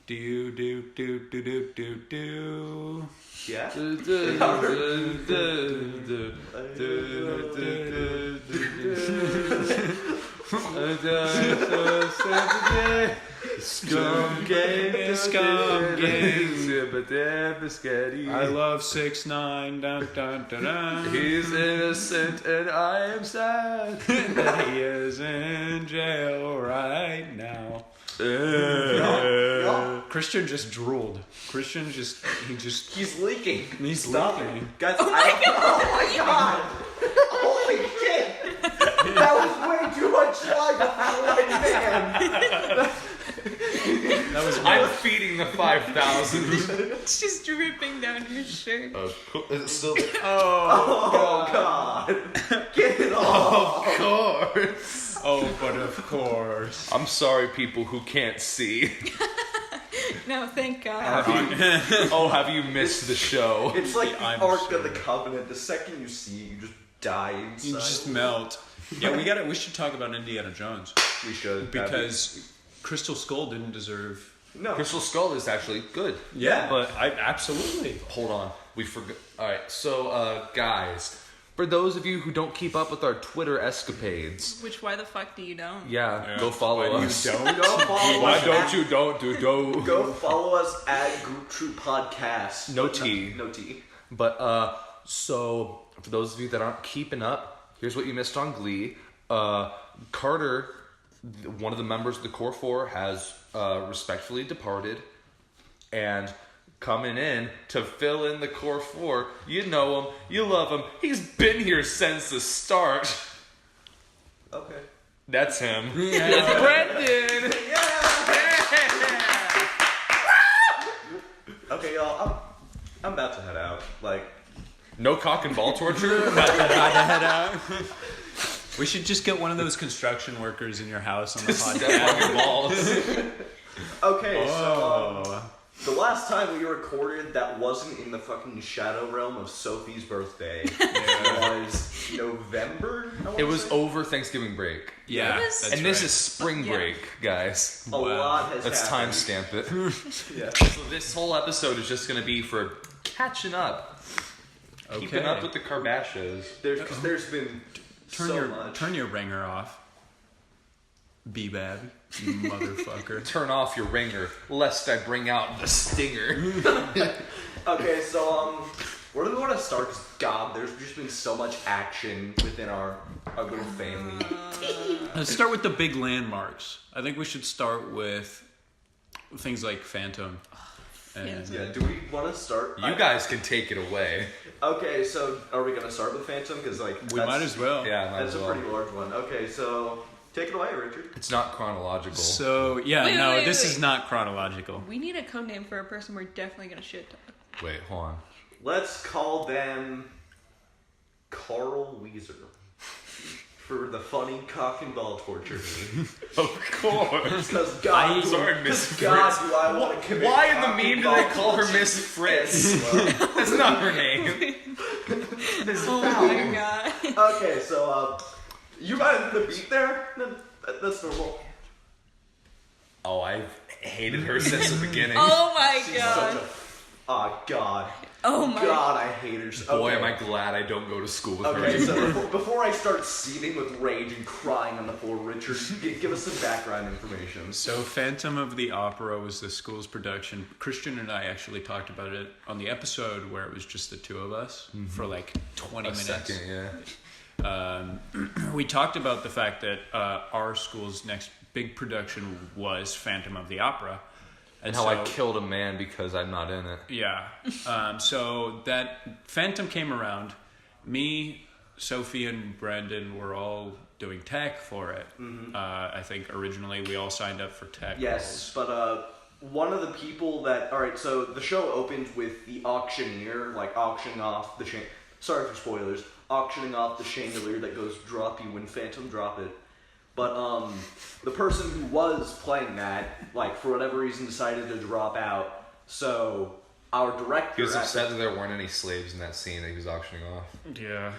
Do do do do do do do. Yeah. Scum gang, scum gang. I love 6ix9ine. Dun dun dun dun. He's innocent and I am sad that he is in jail right now. Christian just drooled. He's leaking. He's Stop leaking. it. Guys, oh my god! Holy shit! That was way too much slime for one man! I'm feeding the 5,000. It's just dripping down your shirt. Is it still? Oh god! Get it off! Of course. Oh, but of course. I'm sorry, people who can't see. No, thank God. Have you missed the show? It's like the I'm Ark sure. of the Covenant. The second you see it, you just die inside. You just melt. Yeah, we should talk about Indiana Jones. We should. Because Crystal Skull didn't deserve... No. Crystal Skull is actually good. Yeah, but I absolutely. Hold on. We forgot. Alright, so, guys, for those of you who don't keep up with our Twitter escapades, Which, why the fuck do you don't? go follow Why us. You don't? Go follow Why us don't at- you don't? Go follow us at Goop Troop Podcast. No T. No T. But, so, for those of you that aren't keeping up, here's what you missed on Glee. Carter, one of the members of the Core 4, has respectfully departed, and coming in to fill in the Core 4, you know him, you love him, he's been here since the start. Okay. That's him. It's Brendan! Okay, y'all. I'm about to head out. Like, No cock and ball torture? About to head out. We should just get one of those construction workers in your house on the Step podcast. on your balls. okay, Oh. so the last time we recorded that wasn't in the fucking shadow realm of Sophie's birthday was November. I wanna It was say? over Thanksgiving break. Yeah, It was- that's And this right. is spring Yeah. break, guys. A lot has Let's happened. timestamp it. Yeah. So this whole episode is just going to be for catching up. Keeping up with the Kardashians. There's been so much. Turn your ringer off. B-Bab, you motherfucker. Turn off your ringer, lest I bring out the stinger. Okay, so where do we want to start? 'Cause, God, there's just been so much action within our little family. Let's start with the big landmarks. I think we should start with things like Phantom. And Yeah, do we want to start? You guys can take it away. Okay, so are we gonna start with Phantom? Because we might as well. Yeah, might That's as a well. pretty large one. Okay, so take it away, Richard. It's not chronological. So, yeah, Wait, this wait. is not chronological. We need a code name for a person we're definitely gonna shit talk. Wait, hold on. Let's call them Carl Weezer for the funny cock and ball torture. Of course. Because God, Sorry, Miss God, Fritz. do I want to commit? Why in the cock and meme do they ball call her torture? Miss Fritz? That's not her name. Oh my god. Okay, so you guys the beat there? That's normal. Oh, I've hated her since the beginning. Oh my Such god. a God. Oh my God, I hate her. So, Boy, okay. am I glad I don't go to school with her Okay, anymore. so before I start seething with rage and crying on the floor, Richard, give us some background information. So, Phantom of the Opera was the school's production. Christian and I actually talked about it on the episode where it was just the two of us for like 20 A minutes. second, yeah. We talked about the fact that our school's next big production was Phantom of the Opera. And how I killed a man because I'm not in it. Yeah. So that Phantom came around. Me, Sophie, and Brandon were all doing tech for it. Mm-hmm. I think originally we all signed up for tech. Yes, but one of the people that... Alright, so the show opens with the auctioneer, like auctioning off the... Sorry for spoilers. Auctioning off the chandelier that goes drop you when Phantom drop it. But the person who was playing that, like, for whatever reason decided to drop out. So our director... He was upset that there weren't any slaves in that scene that he was auctioning off. Yeah.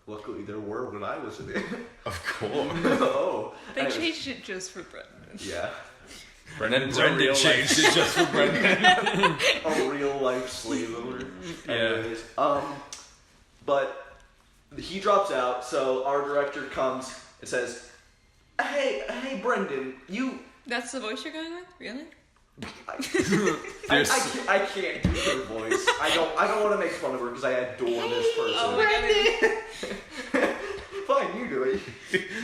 Luckily there were when I was in it. Of course. Oh. They Anyways, changed it just for Brendan. yeah. And then Brendan changed it just for Brendan. A real life slave owner. Anyways, but he drops out, so our director comes and says, Hey, Brendan, you... That's the voice you're going with? Really? I can't do her voice. I don't want to make fun of her because I adore this person. Oh my God. Fine, you do it.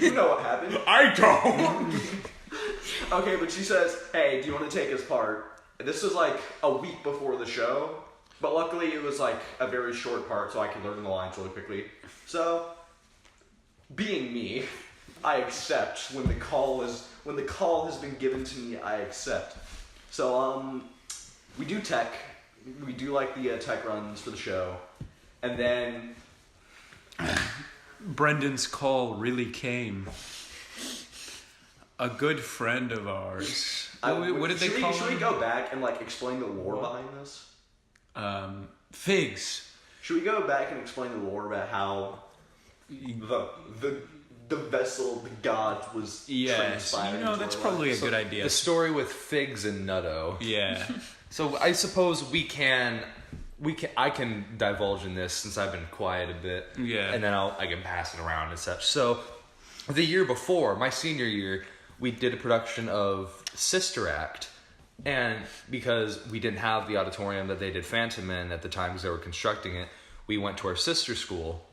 You know what happened. I don't. Okay, but she says, hey, do you want to take his part? And this was like a week before the show, but luckily it was like a very short part, so I could learn the lines really quickly. So, being me, I accept when the call has been given to me. I accept. So we do tech. We do like the tech runs for the show, and then Brendan's call really came. A good friend of ours. What did they call him? Should we go back and like explain the lore behind this? Figs. Should we go back and explain the lore about how the vessel of the gods was transpired? That's probably a good idea. The story with Figs and Nutto. Yeah. So I suppose I can divulge in this since I've been quiet a bit. Yeah. And then I can pass it around and such. So the year before, my senior year, we did a production of Sister Act. And because we didn't have the auditorium that they did Phantom in at the time because they were constructing it, we went to our sister school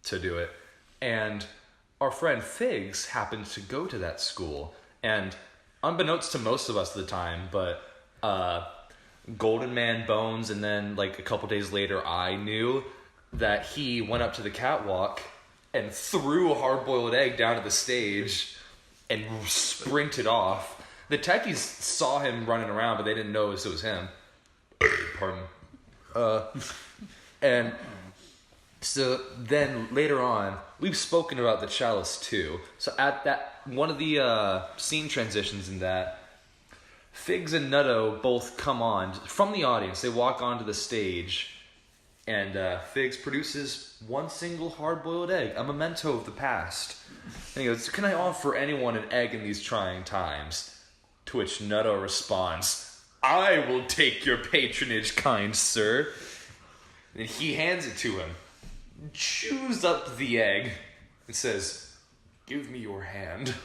to do it. And our friend Figs happened to go to that school. And unbeknownst to most of us at the time, but Golden Man Bones, and then like a couple days later, I knew that he went up to the catwalk and threw a hard-boiled egg down to the stage and sprinted off. The techies saw him running around, but they didn't notice it was him. Pardon. And so then later on, we've spoken about the chalice too. So at that one of the scene transitions in that, Figs and Nutto both come on from the audience. They walk onto the stage, and Figs produces one single hard-boiled egg, a memento of the past. And he goes, "Can I offer anyone an egg in these trying times?" To which Nutto responds, "I will take your patronage, kind sir." And he hands it to him, chews up the egg, and says, "Give me your hand,"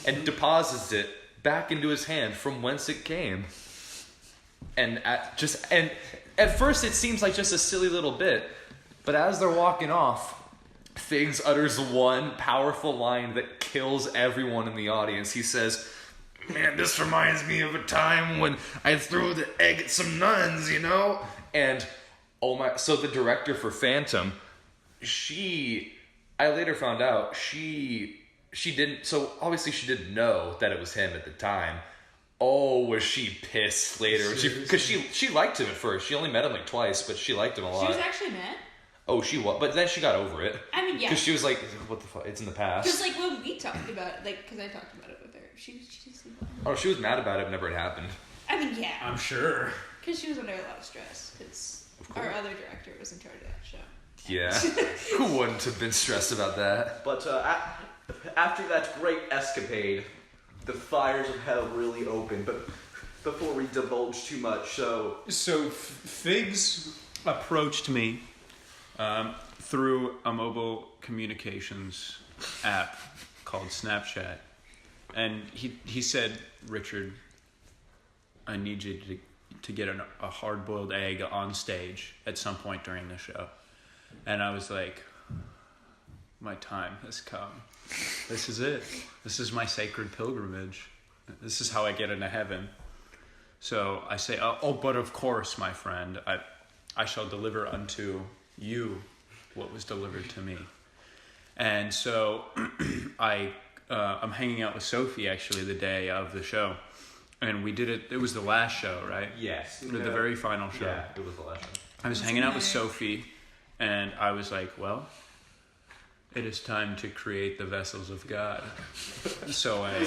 and deposits it back into his hand from whence it came. And at first it seems like just a silly little bit, but as they're walking off, Figs utters one powerful line that kills everyone in the audience. He says, "Man, this reminds me of a time when I threw the egg at some nuns, you know?" And so the director for Phantom, I later found out she didn't, so obviously she didn't know that it was him at the time. Oh, was she pissed later? Because she liked him at first. She only met him like twice, but she liked him a lot. She was actually mad? Oh, she was. But then she got over it. I mean, yeah. Because she was like, what the fuck? It's in the past. Because, like, when we talked about it, like, because I talked about it with her, she just like, oh, she was mad about it whenever it happened. I mean, yeah. I'm sure. Because she was under a lot of stress, because our other director was in charge of that show. Yeah. Who wouldn't have been stressed about that? But after that great escapade, the fires of hell really opened. But before we divulge too much, so Figs approached me through a mobile communications app called Snapchat, and he said, "Richard, I need you to get a hard-boiled egg on stage at some point during the show." And I was like, my time has come. This is it. This is my sacred pilgrimage. This is how I get into heaven. So I say, oh, but of course, my friend, I shall deliver unto you what was delivered to me. And so I'm hanging out with Sophie, actually, the day of the show. And we did it. It was the last show, right? Yes. The very final show. Yeah, it was the last show. I was hanging out with Sophie, and I was like, well, it is time to create the vessels of God. So I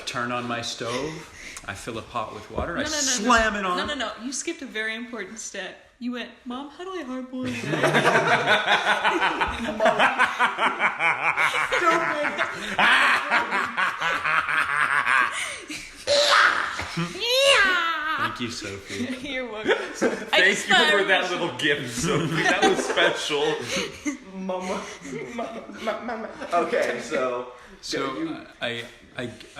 turn on my stove, I fill a pot with water, slam it on. No. You skipped a very important step. You went, "Mom, how do I hard-boil it?" Thank you, Sophie. You're welcome. Thank you for that little gift, Sophie. That was special. Mama. Okay, so So I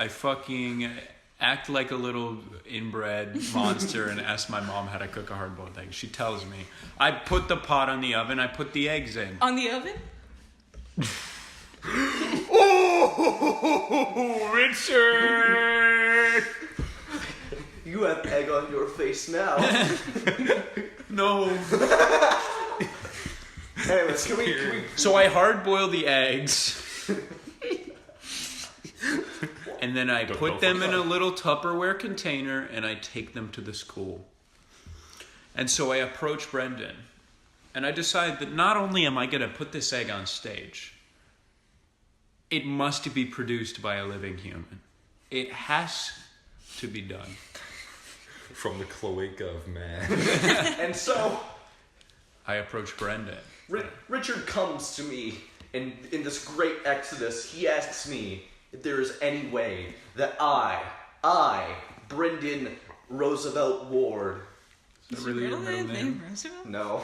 fucking act like a little inbred monster and ask my mom how to cook a hard-boiled egg. She tells me. I put the pot on the oven. I put the eggs in. On the oven? Oh, Richard! you have egg on your face now. No. Anyways, can we So I hard-boil the eggs. And then I put them in a little Tupperware container and I take them to the school. And so I approach Brendan. And I decide that not only am I going to put this egg on stage, it must be produced by a living human. It has to be done. From the cloaca of man. And so I approach Brendan. Richard comes to me in this great exodus. He asks me if there is any way that I, Brendan Roosevelt Ward. Is that really your middle name? Roosevelt? No.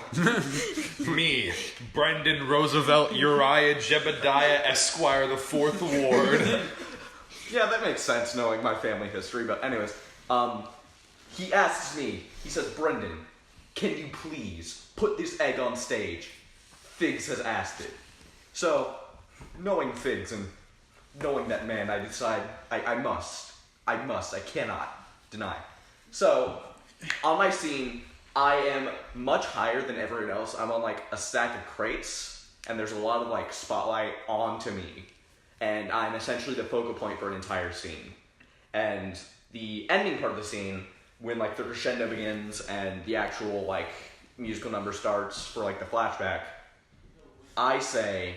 Me, Brendan Roosevelt Uriah Jebediah Esquire, the 4th Ward. Yeah, that makes sense knowing my family history, but anyways, he asks me, he says, Brendan, can you please put this egg on stage? Figs has asked it. So, knowing Figs and knowing that man, I decide I cannot deny. So, on my scene, I am much higher than everyone else. I'm on like a stack of crates, and there's a lot of like spotlight onto me. And I'm essentially the focal point for an entire scene. And the ending part of the scene, when like the crescendo begins and the actual like musical number starts for like the flashback, I say,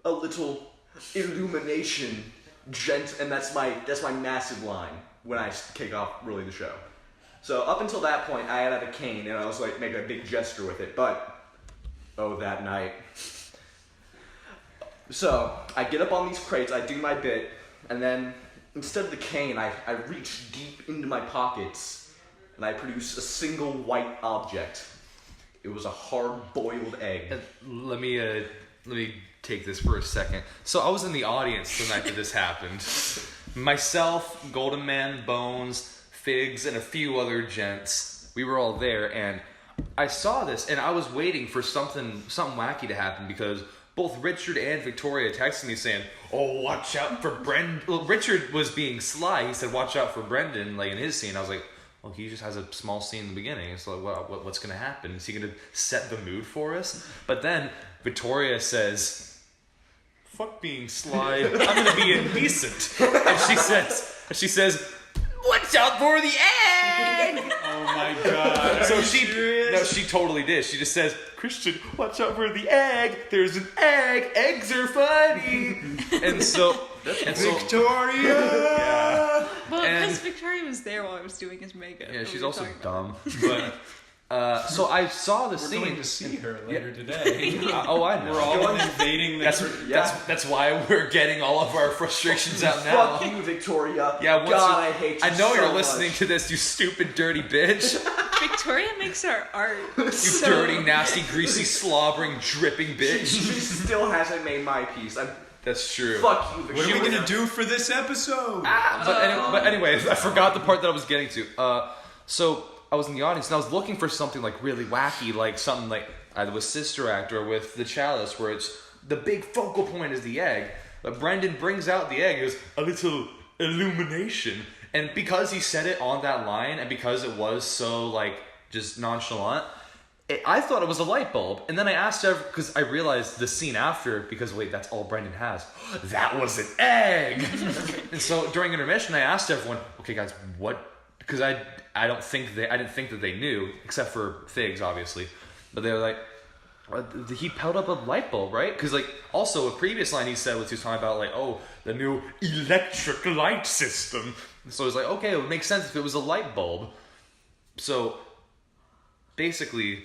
a little illumination, gent, and that's my massive line when I kick off really the show. So up until that point, I had a cane and I was like making a big gesture with it, but oh, that night. So I get up on these crates, I do my bit, and then instead of the cane, I reach deep into my pockets and I produce a single white object. It was a hard-boiled egg. Let me take this for a second. So I was in the audience the night that this happened. Myself, Golden Man, Bones, Figs, and a few other gents. We were all there, and I saw this, and I was waiting for something wacky to happen because both Richard and Victoria texted me saying, "Oh, watch out for Brendan." Well, Richard was being sly. He said, "Watch out for Brendan," like in his scene. I was like, "Well, he just has a small scene in the beginning. It's like, what's going to happen? Is he going to set the mood for us?" But then Victoria says, "Fuck being sly. I'm going to be indecent." And she says, "Watch out for the egg!" Oh my god. So she totally did. She just says, "Christian, watch out for the egg. There's an egg. Eggs are funny." And so Victoria! Yeah. Well, And- because Victoria was there while I was doing his makeup. Yeah, What she's were we also talking about? dumb. But so I saw the We're scene. going to see her later today. Oh, I know. We're all invading the That's why we're getting all of our frustrations out now. Fuck you, Victoria. Yeah, once God, you- I hate you I know so you're listening much. to this, you stupid, dirty bitch. Victoria makes our art. You dirty, nasty, greasy, slobbering, dripping bitch. She still hasn't made my piece. That's true. Fuck you, What Victoria. are we going to do for this episode? But anyways, I forgot the part that I was getting to. So I was in the audience and I was looking for something like really wacky, like something like either with Sister Act or with the Chalice, where it's the big focal point is the egg. But Brendan brings out the egg. It was a little illumination, and because he said it on that line, and because it was so like just nonchalant, I thought it was a light bulb. And then I asked her because I realized the scene after, because wait, that's all Brendan has. That was an egg. And so during intermission, I asked everyone, "Okay, guys, what?" Because I didn't think that they knew, except for Figs, obviously. But they were like, he held up a light bulb, right? Because like also a previous line he said was he was talking about like, oh, the new electric light system. So it was like, okay, it would make sense if it was a light bulb. So basically,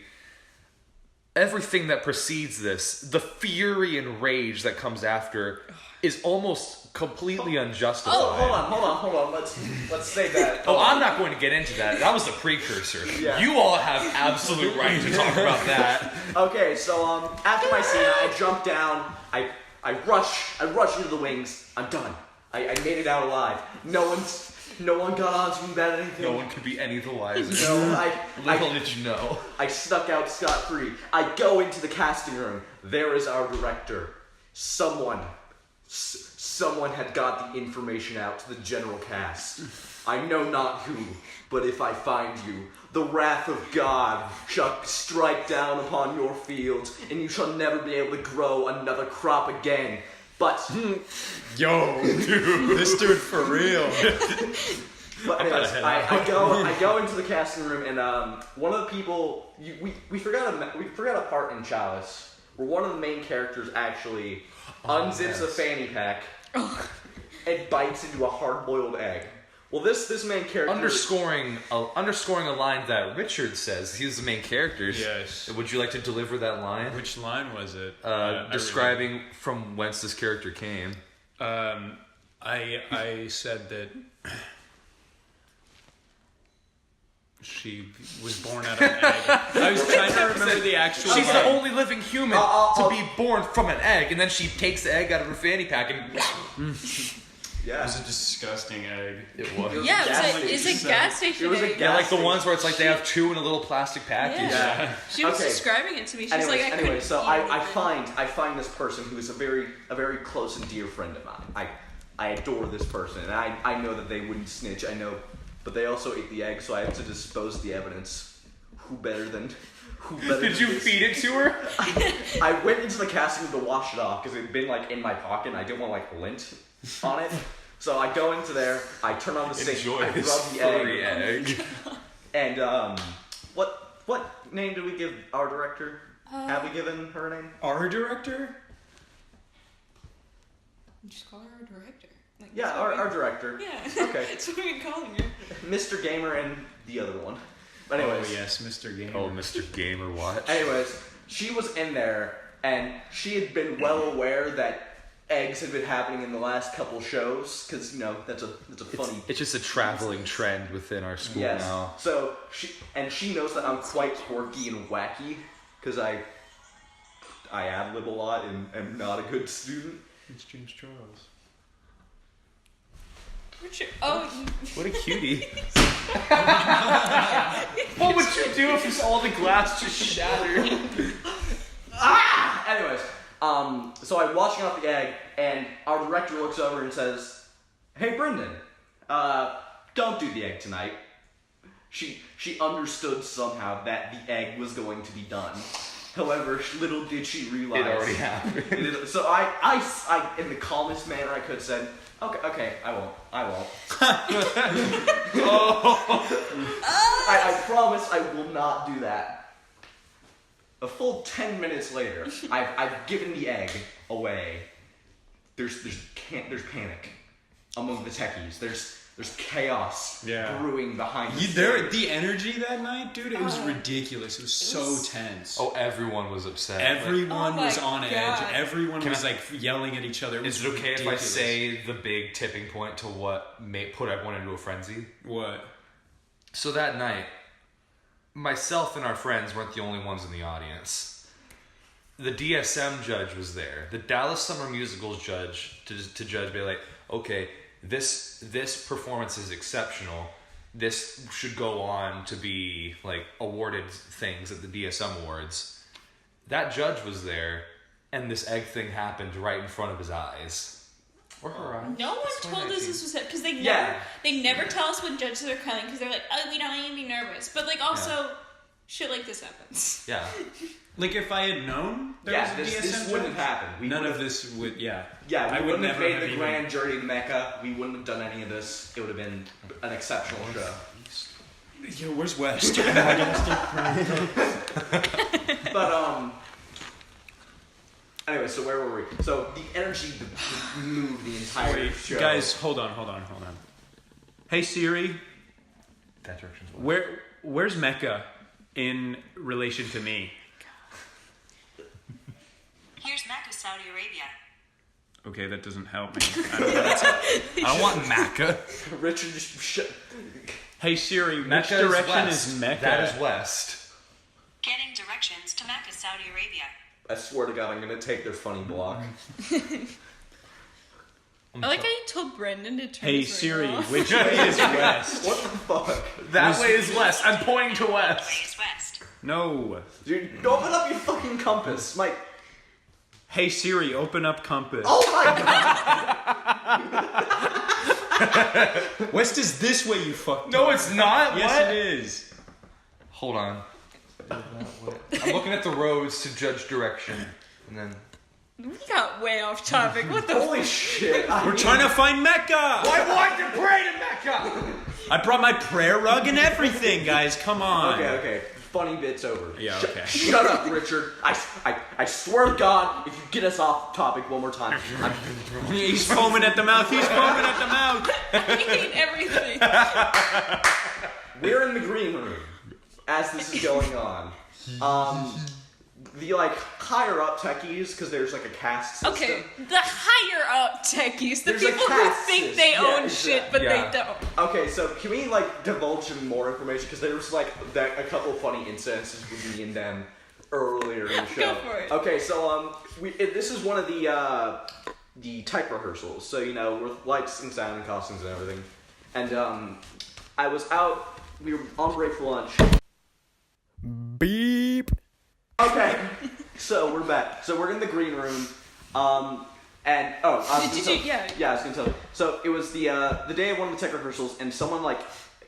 everything that precedes this, the fury and rage that comes after, is almost completely unjustified. Oh, hold on. Let's say that. Oh, I'm not going to get into that. That was the precursor. Yeah. You all have absolute right to talk about that. Okay, so after my scene, I jump down. I rush into the wings. I'm done. I made it out alive. No one got on to me about anything. No one could be any the wiser. No, Little did you know. I snuck out scot-free. I go into the casting room. There is our director. Someone had got the information out to the general cast. I know not who, but if I find you, the wrath of God shall strike down upon your fields, and you shall never be able to grow another crop again. But Yo, dude, this dude for real. But anyways, I go into the casting room, and one of the people we forgot a part in Chalice where one of the main characters actually unzips a fanny pack and bites into a hard-boiled egg. Well, this main character Underscoring a line that Richard says. He's the main character. Yes. Would you like to deliver that line? Which line was it? Describing from whence this character came. I said that she was born out of an egg. I was trying to remember the actual. She's line. the only living human to be born from an egg, and then she takes the egg out of her fanny pack and. It was a disgusting egg. It was. Yeah, gas it's a gas station. It was a egg. Yeah, like the Gas ones where it's like they have two in a little plastic package. Yeah. She was Okay. describing it to me. She's like, I couldn't so eat I anything. find this person who is a very close and dear friend of mine. I adore this person, and I know that they wouldn't snitch. I know, but they also ate the egg, so I have to dispose the evidence. Who better than Did you this? feed it to her? I went into the casting room to wash it off because it had been like in my pocket, and I didn't want like lint on it. So I go into there, I turn on the sink, Enjoy I this rub the furry egg, egg. and what name did we give our director? Have we given her a name? Our director? Just call her our director. Like, Yeah, that's what our director. Yeah. Okay. That's what we've been calling her. Mr. Gamer and the other one. But anyways, Oh yes, Mr. Gamer. Oh, Mr. Gamer Watch. anyways, she was in there, and she had been well aware that eggs had been happening in the last couple shows, because that's a funny. It's just a traveling trend within our school Yes. now. So she knows that I'm quite quirky and wacky, because I ad-lib a lot and am not a good student. It's James Charles. Richard. Oh, What a cutie. What would you do if all the glass just shattered? Anyways, so I'm washing off the egg, and our director looks over and says, "Hey, Brendan, don't do the egg tonight." She understood somehow that the egg was going to be done. However, little did she realize It already happened. So I, in the calmest manner I could, said, "Okay, I won't. I promise I will not do that." A full 10 minutes later, I've given the egg away. There's panic among the techies. There's chaos brewing behind the stage. The energy that night, dude, it was ridiculous. It was so tense. Oh, everyone was upset. Everyone was my on God. edge. Everyone was like yelling at each other. Is it okay if I say the big tipping point to what put everyone into a frenzy? What? So that night, myself and our friends weren't the only ones in the audience. The DSM judge was there. The Dallas Summer Musicals judge to judge, be like, okay, this performance is exceptional. This should go on to be like awarded things at the DSM Awards. That judge was there, and this egg thing happened right in front of his eyes. Or her eyes. no one It's told us 2019. this was it because they Yeah. never tell us when judges are coming because they're like, oh, we don't even be nervous. But like also, shit like this happens. Yeah. Like if I had known there Yeah, was a DSM this wouldn't judge, have happened. None of this would. Yeah. Yeah, we I would wouldn't have never made the even- grand journey to Mecca. We wouldn't have done any of this. It would have been an exceptional show. Yo, where's West? But anyway, so where were we? So the energy moved the entire Wait, show. guys, hold on. Hey Siri, That direction's what? where's Mecca in relation to me? Here's Mecca, Saudi Arabia. Okay, that doesn't help me. I I want Mecca. Richard just Hey Siri, which Mecca direction west. is Mecca? That is west. Getting directions to Mecca, Saudi Arabia. I swear to God, I'm gonna take their funny block. I like how you told Brendan to turn Hey his Siri, radio off. which way is west? What the fuck? That way is west. I'm pointing to west. Face west. No. Dude, open up your fucking compass, Mike. Hey Siri, open up compass. Oh my God! West is this way, you fuck. No, it's not. Yes, What? it is. Hold on. I'm looking at the roads to judge direction, and then. We got way off topic. What the Holy shit! We're trying to find Mecca. I want to pray to Mecca. I brought my prayer rug and everything, guys. Come on. Okay. Funny bit's over. Yeah, okay. Shut up, Richard. I swear to God, if you get us off topic one more time, He's foaming at the mouth. He's foaming at the mouth. I hate everything. we're in the green room as this is going on. The higher up techies, because there's like a caste system. Okay, the higher up techies, the There's a people who caste think system. they Yeah, own shit, but Yeah. they don't. Okay, so can we divulge some more information? Because there was a couple funny incidences with me and them earlier in the show. Go for it. Okay, so this is one of the type rehearsals. So with lights and sound and costumes and everything. And I was out. We were on break for lunch. Beep. Okay, so we're back. So we're in the green room. And I was gonna tell you. So it was the day of one of the tech rehearsals, and someone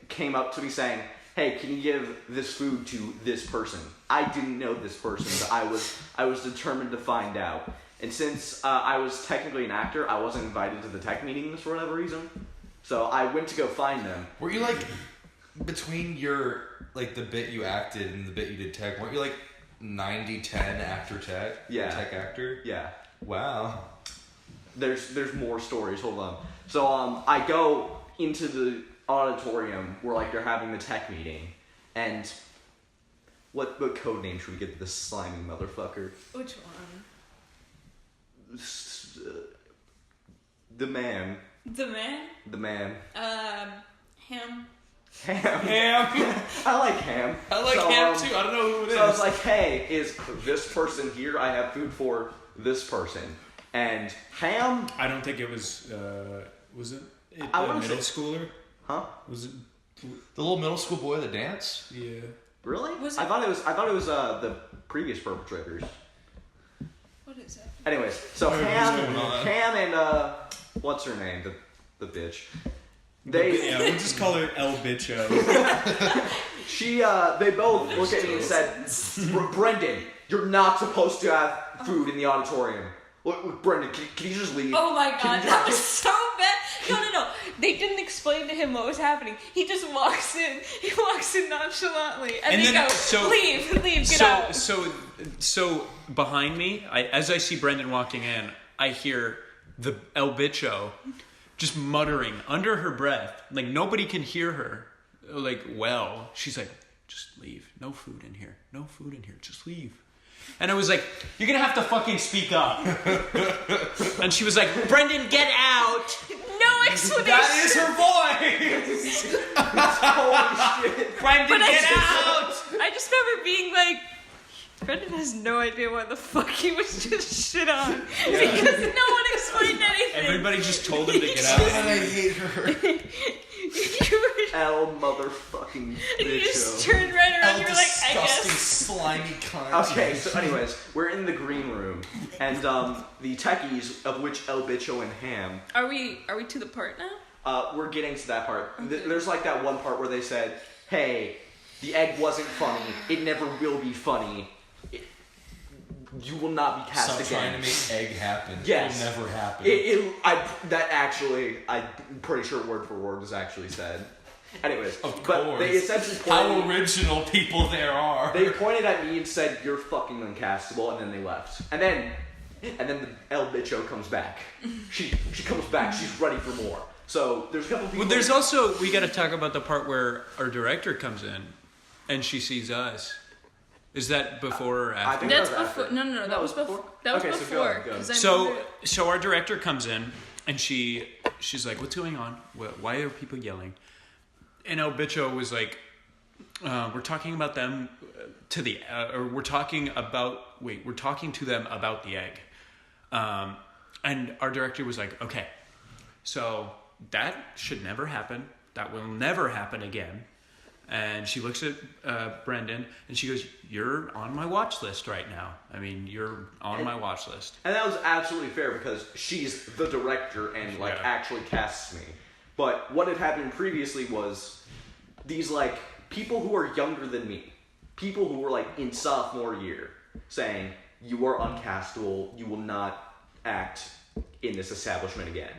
came up to me saying, "Hey, can you give this food to this person?" I didn't know this person, but I was determined to find out. And since I was technically an actor, I wasn't invited to the tech meetings for whatever reason. So I went to go find them. Were you between your the bit you acted and the bit you did tech? Weren't you 90-10 actor tech? Yeah. Tech actor. Yeah. Wow. There's more stories. Hold on. So I go into the auditorium where they're having the tech meeting, and what code name should we give this slimy motherfucker? Which one? The man. The man? The man. Him. Ham. I like ham. I like So, ham too. I don't know who it is. So I was like, hey, is this person here? I have food for this person. And ham? I don't think it was. Was it I a wanna middle say- schooler? Huh? Was it? The little middle school boy that danced. Yeah. Really? Was I it- thought it was the previous perpetrators. What is that? Anyways, so going on? ham and what's her name? The bitch. They Yeah, we'll just call her El Bicho. they both looked at me and said, Brendan, you're not supposed to have food in the auditorium. Look, Brendan, can you just leave? Oh my Can god, you that just- was so bad. No. They didn't explain to him what was happening. He just walks in. He walks in nonchalantly. And And they then- go, so- leave, get out. So behind me, as I see Brendan walking in, I hear the El Bicho just muttering under her breath, nobody can hear her. She's like, just leave. No food in here. No food in here. Just leave. And I was like, you're gonna have to fucking speak up. And she was like, Brendan, get out. No explanation. That is her voice. Holy shit. Brendan, But get out. I just remember being like, Brendan has no idea what the fuck he was just shit on. Because no one explained anything. Everybody just told him to get out. I hate her. El motherfucking You just bitcho. turned right around. You were like, I disgusting, guess. slimy cunt. Okay, so anyways, we're in the green room, and the techies, of which El Bicho and Ham, Are we to the part now? we're getting to that part. Okay. There's that one part where they said, hey, the egg wasn't funny, it never will be funny, you will not be cast Stop again. trying to make egg happen. Yes. It'll never happen. I'm pretty sure word for word was actually said. Anyways, Of but course. they essentially How pointed, original people there are. they pointed at me and said, you're fucking uncastable, and then they left. And then the El Bicho comes back. She comes back, she's ready for more. So there's a couple people. Well, there's also, we got to talk about the part where our director comes in and she sees us. Is that before or I after? think That's that was before. after. No. That was before. That was Okay, so before. go ahead. 'cause I So remember- our director comes in and she's like, "What's going on? Why are people yelling?" And El Bicho was like, "We're talking about them we're talking to them about the egg." And our director was like, "Okay, so that should never happen. That will never happen again." And she looks at Brendan and she goes, "You're on my watch list right now. I mean, you're on my watch list." And that was absolutely fair because she's the director and like Yeah. actually casts me. But what had happened previously was these like people who are younger than me, people who were like in sophomore year, saying, "You are uncastable. You will not act in this establishment again."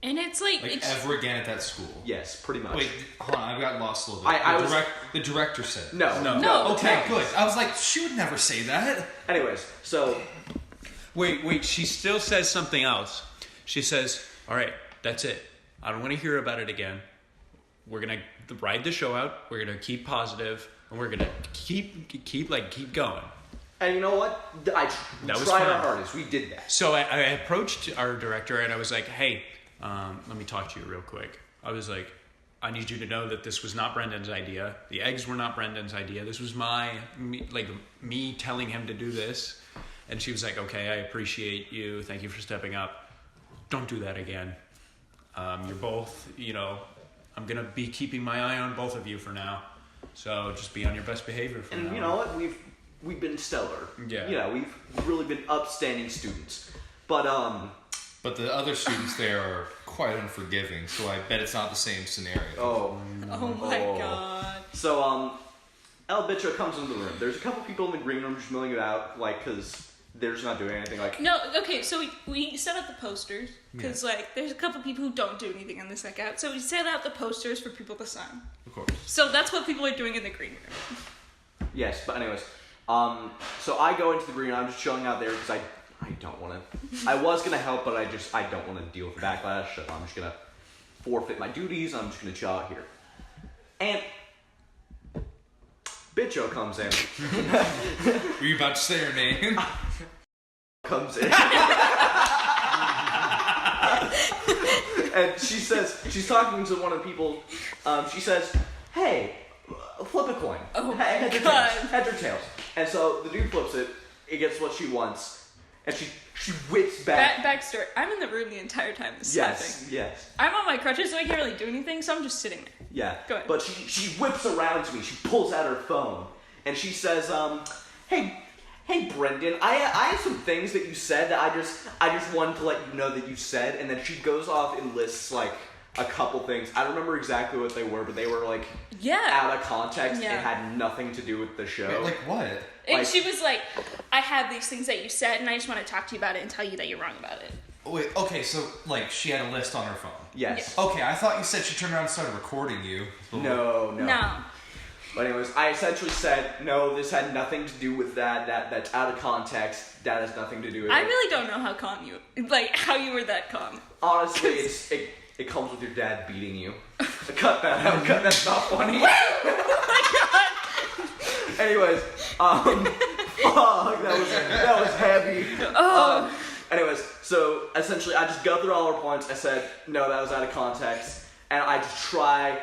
And it's like, Like it's, ever again at that school. Yes, pretty much. Wait, hold on, I got lost a little bit. The director said. No. No. Okay, good. I was like, she would never say that. Anyways, so Wait, she still says something else. She says, "All right, that's it. I don't want to hear about it again. We're going to ride the show out. We're going to keep positive, and we're going to keep going." and you know what? We That was tried fine. our hardest. We did that. So I approached our director and I was like, "Hey, let me talk to you real quick." I was like, "I need you to know that this was not Brendan's idea. The eggs were not Brendan's idea. This was me telling him to do this." And she was like, "Okay, I appreciate you. Thank you for stepping up. Don't do that again. You're both, I'm going to be keeping my eye on both of you for now. So just be on your best behavior for now." And you know what? We've been stellar. Yeah. We've really been upstanding students. But But the other students there are quite unforgiving, so I bet it's not the same scenario. oh my God. So El Bicho comes into the room. There's a couple people in the green room just milling it out, like, because they're just not doing anything. Like, No, okay, so we set up the posters, because, like, there's a couple people who don't do anything on this deck out, so we set out the posters for people to sign. Of course. So that's what people are doing in the green room. yes, but anyways, so I go into the green room. I'm just chilling out there because I don't want to. I was gonna help, but I don't want to deal with the backlash. So I'm just gonna forfeit my duties. I'm just gonna chill out here. And Bicho comes in. Were you about to say her name? Comes in. And she says, she's talking to one of the people. She says, "Hey, flip a coin. Oh my Heads or God. tails. Heads or tails." And so the dude flips it. It gets what she wants, and she whips back. Backstory. I'm in the room the entire time this is happening. Yes. I'm on my crutches, so I can't really do anything, so I'm just sitting there. Yeah. Go ahead. But she whips around to me. She pulls out her phone and she says, "Hey, Brendan, I have some things that you said that I just wanted to let you know that you said." And then she goes off and lists like a couple things. I don't remember exactly what they were, but they were like Yeah. out of context Yeah. and had nothing to do with the show. Like what? And like- she was like, "I have these things that you said, and I just want to talk to you about it and tell you that you're wrong about it." Wait, okay, so like she had a list on her phone. Yes. Okay, I thought you said she turned around and started recording you. No. No. But anyways, I essentially said, "No, this had nothing to do with that. That's out of context. That has nothing to do with I it." really don't know how calm how you were that calm. Honestly, it comes with your dad beating you. Cut that out. That's not funny. Anyways, fuck, that was heavy. Oh. Anyways, so essentially, I just go through all our points. I said, "No, that was out of context," and I try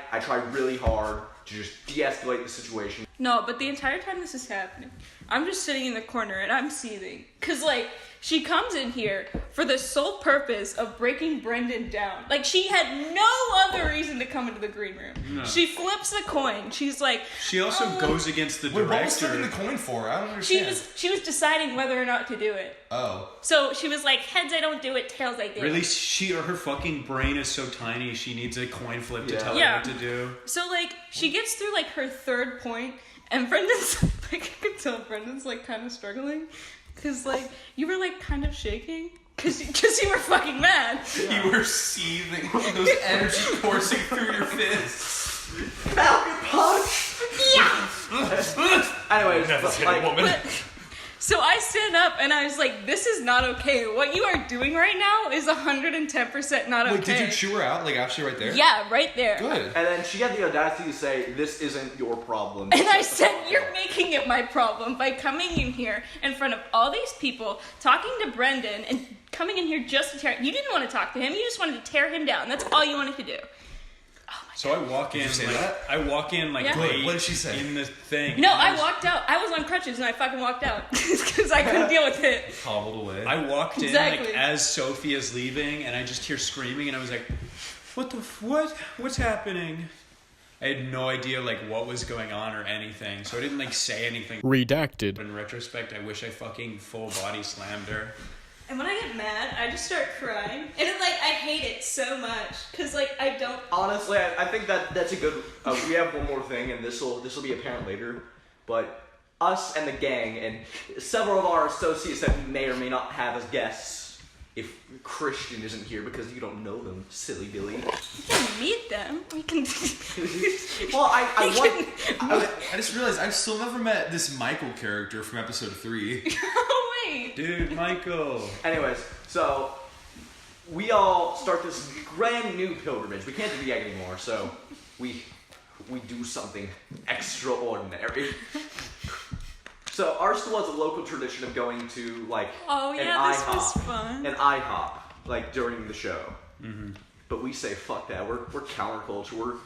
really hard to just de-escalate the situation. No, but the entire time this is happening, I'm just sitting in the corner and I'm seething. Cause like, she comes in here for the sole purpose of breaking Brendan down. Like, she had no other reason to come into the green room. No. She flips a coin. She's like, She also goes against the Wait, what was flipping director. the coin for? I don't she understand. was deciding whether or not to do it. Oh. So she was like, heads I don't do it, tails I do. Really, her fucking brain is so tiny. She needs a coin flip to tell her Yeah. what to do. So like, she gets through like her third point, and Brendan's like, I could tell Brendan's like kind of struggling. Cause like, you were like kind of shaking. Cause you were fucking mad. You were seething, those energy coursing through your fists. Falcon punch. Yeah. Anyways, but, like, But, So I stand up and I was like, this is not okay. What you are doing right now is 110% not okay. Wait, did you chew her out, like, actually right there? Yeah, right there. Good. And then she had the audacity to say, "This isn't your problem." And I said, you're making it my problem by coming in here in front of all these people, talking to Brendan, and coming in here just to tear. You didn't want to talk to him. You just wanted to tear him down. That's all you wanted to do. So I walk in. you say like, that? I walk in like Yeah. late What did she say? in the thing. No, and I walked out. I was on crutches and I fucking walked out because I couldn't deal with it. Hobbled away. I walked in Exactly. like as Sophia's leaving, and I just hear screaming, and I was like, "What the what? What's happening?" I had no idea like what was going on or anything, so I didn't like say anything. Redacted. But in retrospect, I wish I fucking full body slammed her. And when I get mad, I just start crying. And it, like, I hate it so much. Because, like, I don't... Honestly, I think that's a good. We have one more thing, and this will be apparent later. But us and the gang, and several of our associates that we may or may not have as guests, if Christian isn't here because you don't know them, silly Billy. We can meet them. We can... Well, I just realized I've still never met this Michael character from episode 3. Oh, wait. Dude, Michael. Anyways, so we all start this brand new pilgrimage. We can't do the egg anymore, so we do something extraordinary. So ours was a local tradition of going to like Oh, an yeah, this IHOP, was fun. an IHOP like during the show. But we say fuck that. We're counterculture.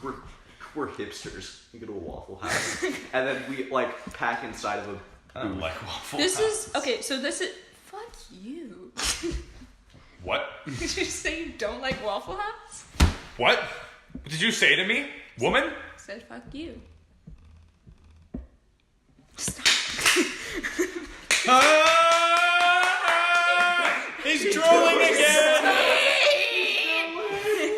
We're hipsters. We go to a Waffle House, and then we like pack inside of a. I don't like Waffle This House. is... Okay, so this is... Fuck you. What? Did you say you don't like Waffle House? What? What did you say to me? Woman? I said fuck you. Stop. He's trolling again.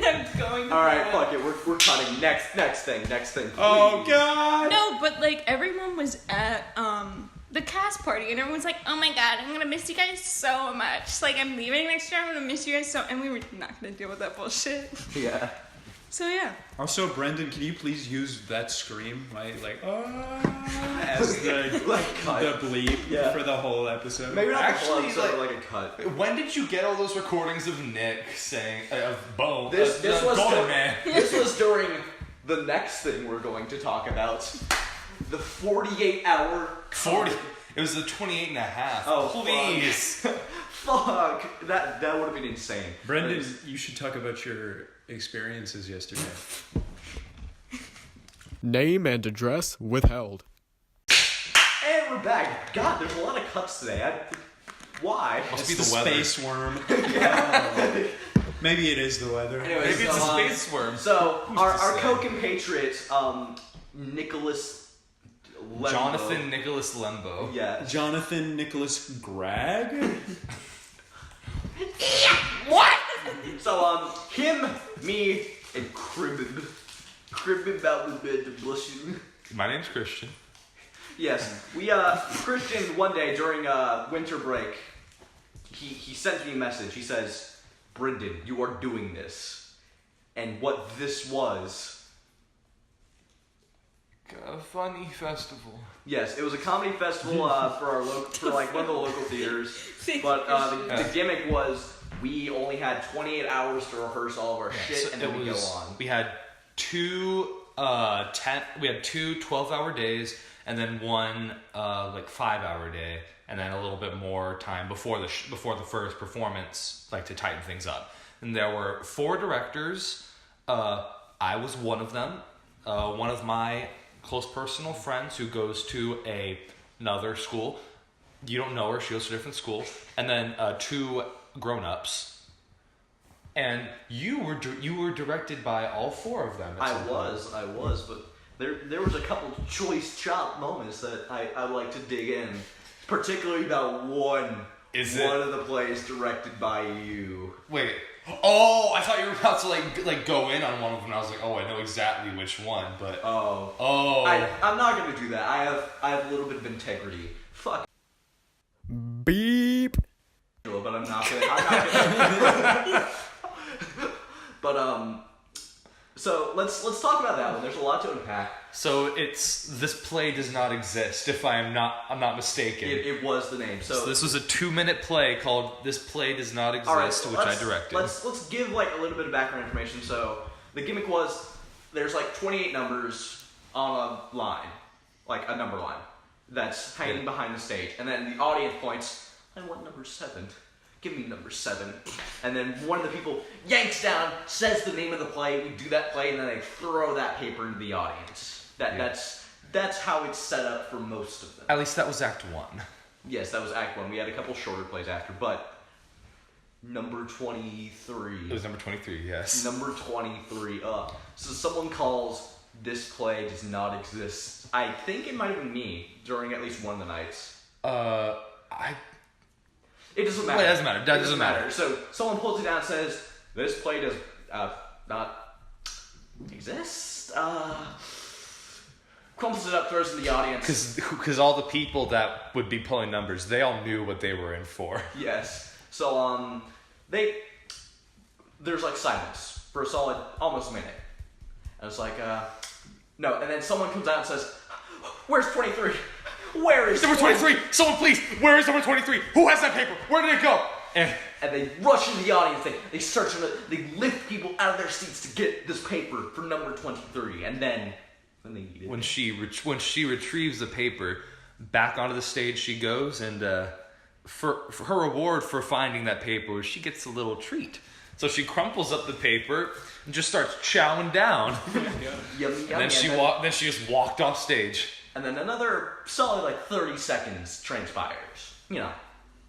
I'm going to All right, cry. fuck it. We're cutting. Next thing. Please. Oh god. No, but like everyone was at the cast party and everyone's like, oh my god, I'm gonna miss you guys so much. Like I'm leaving next year, I'm gonna miss you guys so, and we were not gonna deal with that bullshit. Yeah. So yeah. Also, Brendan, can you please use that scream, right? Like, as the cut. the bleep Yeah. for the whole episode. Maybe not Actually, the whole episode, like- but like a cut. When did you get all those recordings of Nick saying, of Bo, This was Golden Man? This was during the next thing we're going to talk about. The 48-hour 40. It was the 28 and a half. Oh, please. Fuck. That would have been insane. Brendan, you should talk about your experiences yesterday. Name and address withheld. And we're back. God, there's a lot of cuts today. Why? Must be It's the weather. space worm. Oh. Maybe it is the weather. Anyways, Maybe it's a so, space worm. So our say? co-compatriot, Nicholas Lembo. Jonathan Nicholas Lembo. Yeah. Jonathan Nicholas Gragg? What? So him, me, and Cribbin. Cribbin about the bed to bless you. My name's Christian. Yes, we Christian one day during winter break, he sent me a message. He says, "Brendan, you are doing this," and what this was. A funny festival. Yes, it was a comedy festival for like one of the local theaters. But the gimmick was we only had 28 hours to rehearse all of our shit, So and then we go on. We had two 12-hour days, and then one 5-hour day, and then a little bit more time before the first performance, like to tighten things up. And there were 4 directors. I was one of them. One of my close personal friends who goes to another school. You don't know her; she goes to a different school. And then 2 grown-ups. And you were directed by all 4 of them. I was, but there was a couple choice chop moments that I like to dig in, particularly about one. One of the plays directed by you. Wait. Oh, I thought you were about to like go in on one of them. I was like, oh, I know exactly which one, but Oh. I'm not gonna do that. I have a little bit of integrity. Fuck. Beep. But I'm not gonna. But So let's talk about that one. There's a lot to unpack. So this play does not exist. If I'm not mistaken. It was the name. So this was a 2-minute play called "This Play Does Not Exist," which I directed. Let's give like a little bit of background information. So the gimmick was there's like 28 numbers on a line, like a number line that's hanging behind the stage, and then the audience points. I want number 7. Give me number 7. And then one of the people yanks down, says the name of the play. We do that play, and then they throw that paper into the audience. That's how it's set up for most of them. At least that was Act 1. Yes, that was Act 1. We had a couple shorter plays after, but number 23. It was number 23, yes. Number 23. So someone calls "This Play Does Not Exist." I think it might have been me during at least one of the nights. It doesn't matter. Well, it doesn't matter. That doesn't matter. So someone pulls it down and says, "This play does not exist." Crumples it up, throws it in the audience. Because all the people that would be pulling numbers, they all knew what they were in for. Yes. So there's like silence for a solid almost a minute. And it's like no, and then someone comes out and says, "Where's 23? Where is Number 23! Someone please! Where is number 23? Who has that paper? Where did it go?" And they rush into the audience. They search and they lift people out of their seats to get this paper for number 23. And then they eat it. When she retrieves the paper, back onto the stage she goes, and for her reward for finding that paper, she gets a little treat. So she crumples up the paper and just starts chowing down. Yummy. And then she just walked off stage. And then another solid like 30 seconds transpires. You know,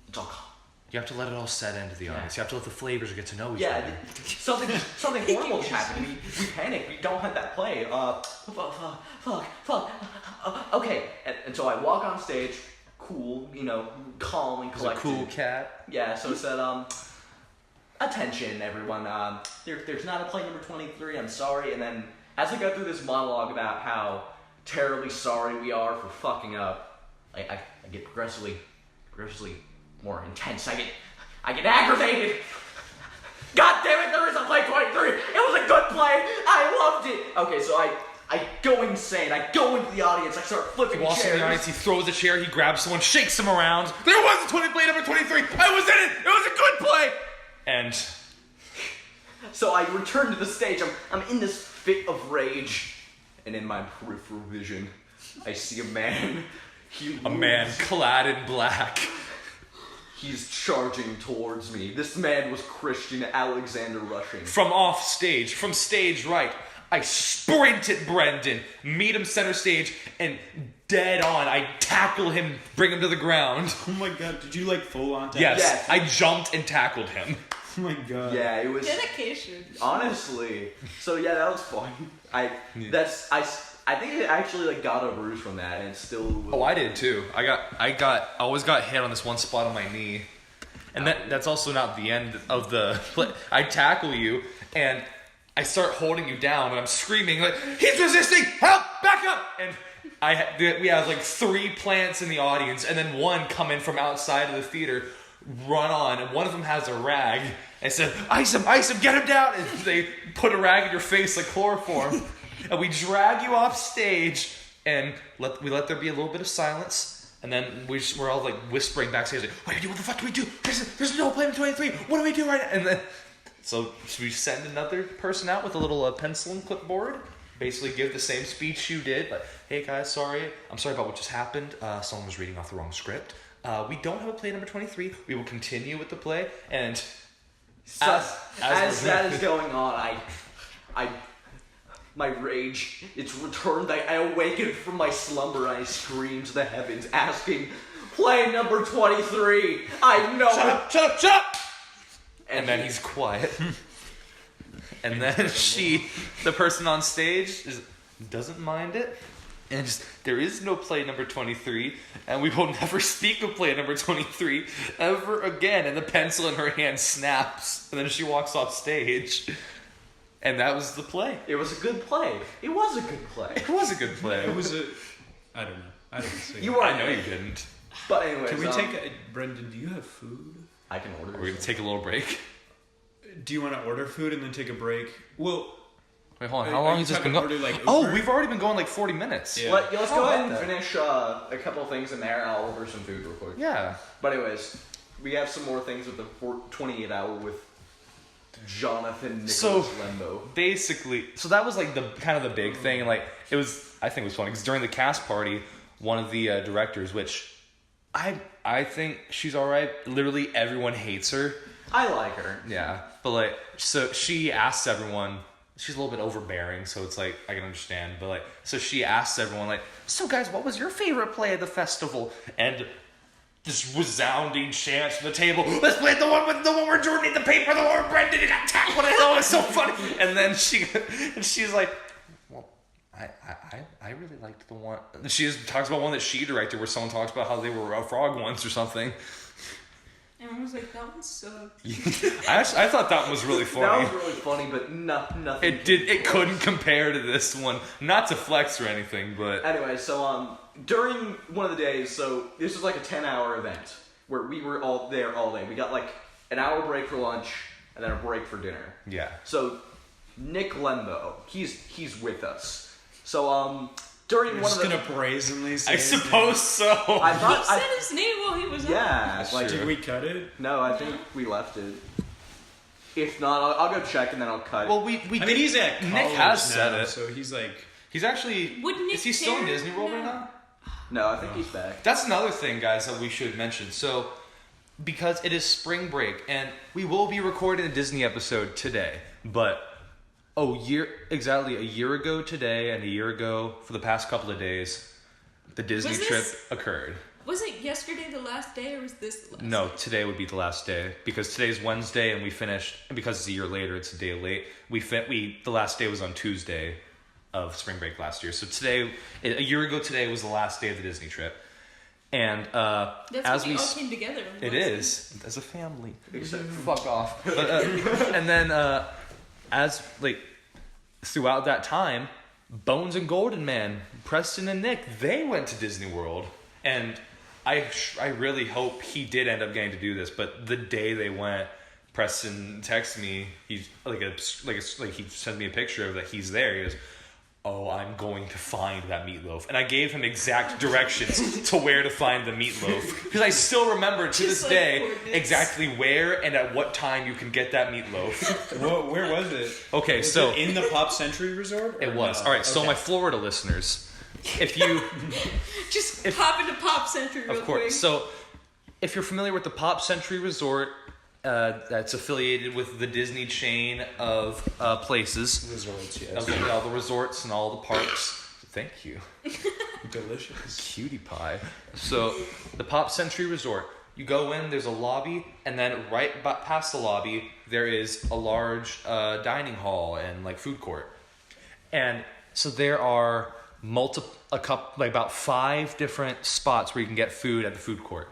it's all calm. You have to let it all set into the audience. You have to let the flavors get to know each Yeah, other. something horrible just happened. We panic. We don't have that play. Fuck. Okay, and so I walk on stage, cool, you know, calm and He's a collected. cool cat. Yeah, so it said, attention everyone, there's not a play number 23, I'm sorry. And then as I go through this monologue about how terribly sorry we are for fucking up, I get progressively more intense. I get aggravated. God damn it, there is a play 23. It was a good play. I loved it. Okay, so I go insane. I go into the audience. I start flipping He walks chairs. in the audience, he throws a chair, he grabs someone, shakes them around. There was a 20 play number 23. I was in it. It was a good play. And so I return to the stage. I'm in this fit of rage, and in my peripheral vision, I see a man. a man clad in black. He's charging towards me. This man was Christian Alexander Rushing. From stage right, I sprint at Brendan, meet him center stage, and dead on, I tackle him, bring him to the ground. Oh my god, did you like full on tackle? Yes, I jumped and tackled him. Oh my god. Yeah, it was Dedication. honestly. So yeah, that was fun. I think it actually like got a bruise from that, and it still. Oh, I did too. I always got hit on this one spot on my knee, and that's also not the end of the play. I tackle you, and I start holding you down, and I'm screaming like, "He's resisting! Help! Back up!" And we have like 3 plants in the audience, and then one come in from outside of the theater, run on, and one of them has a rag, and said, ice him, get him down!" And they put a rag in your face like chloroform. And we drag you off stage, and we let there be a little bit of silence, and then we're all like whispering backstage, like, "What do we do? What the fuck do we do? There's no play in 23. What do we do right now?" And then so we send another person out with a little pencil and clipboard, basically give the same speech you did, like, "Hey guys, I'm sorry about what just happened. Someone was reading off the wrong script. We don't have a play number 23. We will continue with the play." And as that is going on, my rage, it's returned. I awakened from my slumber and I screamed to the heavens, asking, "Play number 23! I know it!" Shut up! And then he's quiet. And then the person on stage, doesn't mind it. And there is no play number 23, and we will never speak of play number 23 ever again. And the pencil in her hand snaps, and then she walks off stage. And that was the play. It was a good play. It was a good play. It was a good play. It was I don't know. I didn't see You it. were. I know you didn't. But anyways, Can we take Brendan, do you have food? I can order. We're going to take a little break. Do you want to order food and then take a break? Well, Wait, hold on. How long has this been going? Like, Oh, we've already been going like 40 minutes. Yeah. Let's go ahead and that. finish a couple things in there, and I'll order some food real quick. Yeah. But anyways, we have some more things with the 28 hour with Jonathan Nicholas Lembo. Basically, so that was like the kind of the big thing. Like it was, I think it was funny because during the cast party, one of the directors, which I think she's all right. Literally everyone hates her. I like her. Yeah, but like, so she asks everyone. She's a little bit overbearing, so it's like I can understand. But like, so she asks everyone like, "So guys, what was your favorite play at the festival?" And this resounding chants from the table. Let's play the one where Jordan ate the paper, the one where Brendan got tackled. I thought it was so funny. And then she's like, well, I really liked the one. She just talks about one that she directed, where someone talks about how they were a frog once or something. Everyone was like, that one sucked. I thought that one was really funny. That was really funny, but nothing. It couldn't compare to this one. Not to flex or anything, but Anyway, so during one of the days, so this was like a 10-hour event where we were all there all day. We got like an hour break for lunch and then a break for dinner. yeah. So Nick Lembo, he's with us. So during We're one just of the gonna brazenly say I his name. suppose so. I He thought said his name while he was on. yeah, like Did we cut it? no, I think we left it. If not, I'll go check and then I'll cut. Well, we I mean, he's at college Nick has said now, it. so he's like. He's actually. Would Nick is he still in care? Disney World right No. now? no, I think he's back. That's another thing, guys, that we should mention. So, because it is spring break, and we will be recording a Disney episode today, but exactly a year ago today, and a year ago for the past couple of days, the Disney Was trip this- occurred. Was it yesterday the last day, or was this the last No, day? today would be the last day because today's Wednesday, and we finished. And because it's a year later, it's a day late. The last day was on Tuesday of spring break last year. So today, a year ago today, was the last day of the Disney trip. And That's as when we all s- came together. on it Wednesday. is as a family. Except Fuck off. But, and then as like throughout that time, Bones and Golden Man, Preston and Nick, they went to Disney World, and I really hope he did end up getting to do this. But the day they went, Preston texted me. He's like he sent me a picture of that he's there. He goes, "Oh, I'm going to find that meatloaf," and I gave him exact directions to where to find the meatloaf because I still remember to Just this like day coordinates. exactly where and at what time you can get that meatloaf. Where was it? Okay, Was so it in the Pop Century Resort? it or was. no? All right, so Okay. my Florida listeners, if you, Just pop into Pop Century real of course, quick. so if you're familiar with the Pop Century Resort, that's affiliated with the Disney chain of places, Resorts, yes. of all the resorts and all the parks. Thank you. Delicious. Cutie pie. So, the Pop Century Resort. You go in, there's a lobby, and then past the lobby, there is a large dining hall and like food court. And so there are about 5 different spots where you can get food at the food court.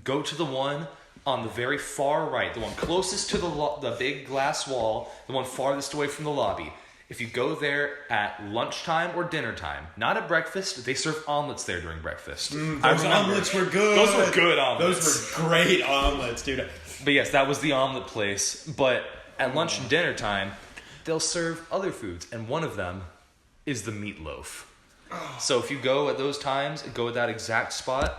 Go to the one on the very far right, the one closest to the big glass wall, the one farthest away from the lobby. If you go there at lunchtime or dinner time, not at breakfast, they serve omelets there during breakfast. Those omelets were good. Those were good omelets. Those were great omelets, dude. But yes, that was the omelet place. But at lunch and dinner time, they'll serve other foods, and one of them is the meatloaf. So if you go at those times and go at that exact spot,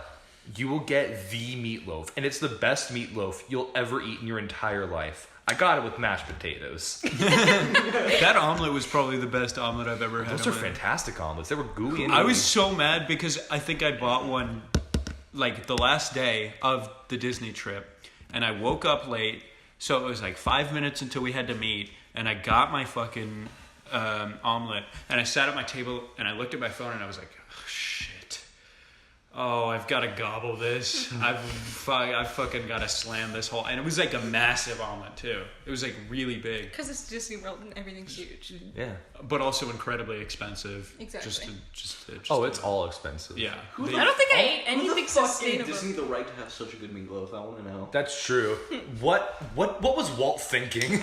you will get the meatloaf. And it's the best meatloaf you'll ever eat in your entire life. I got it with mashed potatoes. That omelet was probably the best omelet I've ever had. Those are fantastic omelets. They were gooey and I was gooey. so mad because I think I bought one like the last day of the Disney trip, and I woke up late, so it was like 5 minutes until we had to meet, and I got my fucking omelet, and I sat at my table, and I looked at my phone, and I was like, oh, shit. Oh, I've got to gobble this. I've fucking got to slam this whole... And it was like a massive omelet, too. It was like really big. Because it's Disney World and everything's huge. Yeah. But also incredibly expensive. Exactly. Just It's all expensive. Yeah. I don't think I ate Who the anything fuck gave sustainable. Disney the right to have such a good meatloaf? I want to know. That's true. What was Walt thinking?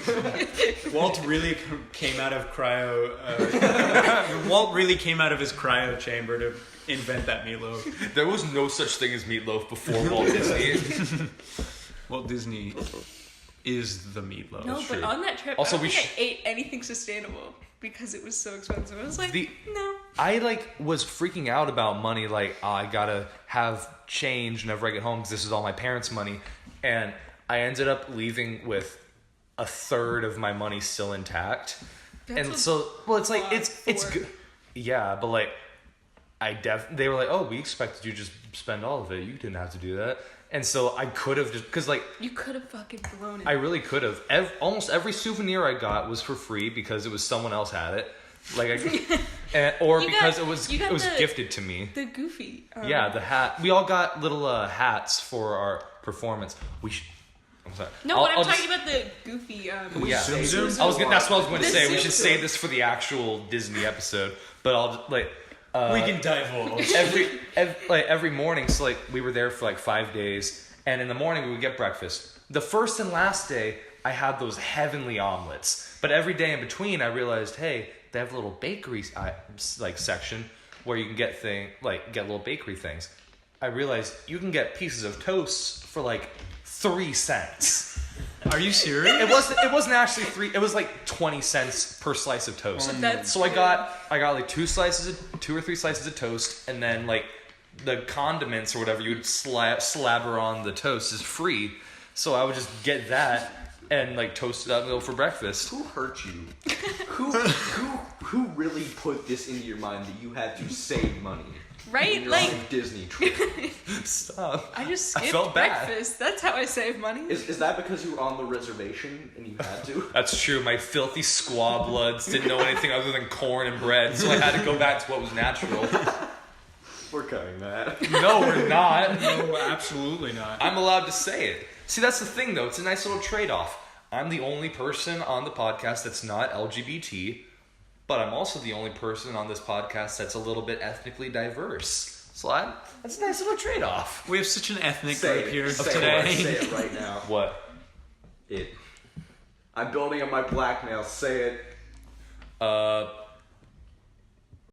Walt really came out of Walt really came out of his cryo chamber to invent that meatloaf. There was no such thing as meatloaf before Walt Disney. Walt Disney is the meatloaf. No, but on that trip, Also, I don't we think I ate anything sustainable because it was so expensive. I was like, no. I was freaking out about money. I gotta have change whenever I get home because this is all my parents' money, and I ended up leaving with a third of my money still intact. That's And a so, it's like lot it's for- good. Yeah, but they were like, oh, we expected you to just spend all of it. You didn't have to do that. And so I could have just because You could have fucking blown it. I really could have. Almost every souvenir I got was for free because it was someone else had it, or because it was gifted to me. The Goofy. Yeah, the hat. We all got little hats for our performance. We should. I'm sorry. No, but I'm talking about the Goofy. Yeah, Zoom? that's what I was going to The say. We Zoom should Zoom. save this for the actual Disney episode. But I'll we can divulge. every morning. So we were there for 5 days, and in the morning we would get breakfast. The first and last day, I had those heavenly omelets. But every day in between, I realized, hey, they have a little bakery section where you can get little bakery things. I realized you can get pieces of toast for 3 cents. Are you serious? It wasn't actually 3. It was 20 cents per slice of toast. That's So I got 2 or 3 slices of toast, and then the condiments or whatever you would slabber on the toast is free. So I would just get that and toast it up and go for breakfast. Who hurt you? Who really put this into your mind that you had to save money? Right? You're on a Disney trip. Stop. I just skipped felt bad. breakfast. That's how I save money. Is that because you were on the reservation and you had to? That's true. My filthy squaw bloods didn't know anything other than corn and bread, so I had to go back to what was natural. We're cutting that. No, we're not. No, absolutely not. I'm allowed to say it. See, that's the thing, though. It's a nice little trade-off. I'm the only person on the podcast that's not LGBT, but I'm also the only person on this podcast that's a little bit ethnically diverse. So that's a nice little trade-off. We have such an ethnic Say group it. here Say today. it. Say it right now. What? I'm building up my blackmail. Say it.